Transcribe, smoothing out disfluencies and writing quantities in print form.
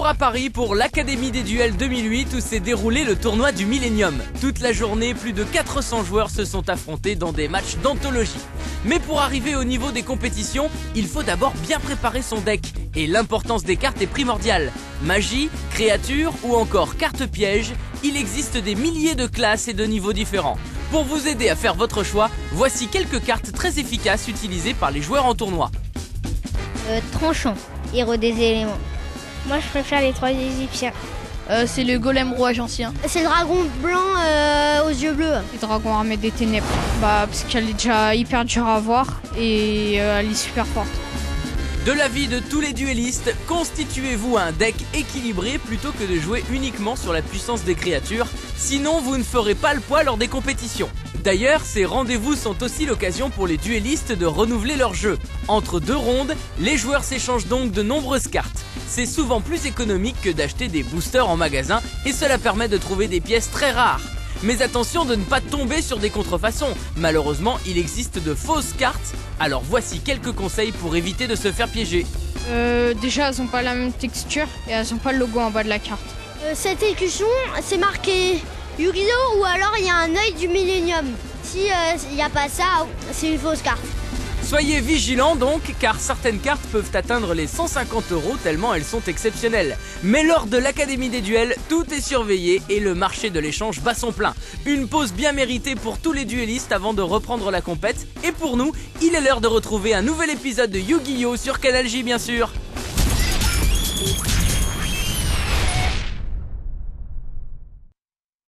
retour à Paris pour l'Académie des Duels 2008 où s'est déroulé le tournoi du Millennium. Toute la journée, plus de 400 joueurs se sont affrontés dans des matchs d'anthologie. Mais pour arriver au niveau des compétitions, il faut d'abord bien préparer son deck. Et l'importance des cartes est primordiale. Magie, créatures ou encore cartes pièges, il existe des milliers de classes et de niveaux différents. Pour vous aider à faire votre choix, voici quelques cartes très efficaces utilisées par les joueurs en tournoi. Tranchant, héros des éléments. Moi je préfère les 3 égyptiens. C'est le golem rouage ancien. C'est le dragon blanc aux yeux bleus. Le dragon armé des ténèbres. Parce qu'elle est déjà hyper dure à voir et elle est super forte. De l'avis de tous les duellistes, constituez-vous un deck équilibré plutôt que de jouer uniquement sur la puissance des créatures, sinon vous ne ferez pas le poids lors des compétitions. D'ailleurs, ces rendez-vous sont aussi l'occasion pour les duellistes de renouveler leur jeu. Entre 2 rondes, les joueurs s'échangent donc de nombreuses cartes. C'est souvent plus économique que d'acheter des boosters en magasin et cela permet de trouver des pièces très rares. Mais attention de ne pas tomber sur des contrefaçons. Malheureusement, il existe de fausses cartes. Alors voici quelques conseils pour éviter de se faire piéger. Déjà, elles n'ont pas la même texture et elles n'ont pas le logo en bas de la carte. Cette écusson, c'est marqué Yu-Gi-Oh! Ou alors il y a un œil du Millennium. Si il n'y a pas ça, c'est une fausse carte. Soyez vigilants donc, car certaines cartes peuvent atteindre les 150 € tellement elles sont exceptionnelles. Mais lors de l'Académie des Duels, tout est surveillé et le marché de l'échange bat son plein. Une pause bien méritée pour tous les duellistes avant de reprendre la compète. Et pour nous, il est l'heure de retrouver un nouvel épisode de Yu-Gi-Oh! Sur Canal J bien sûr.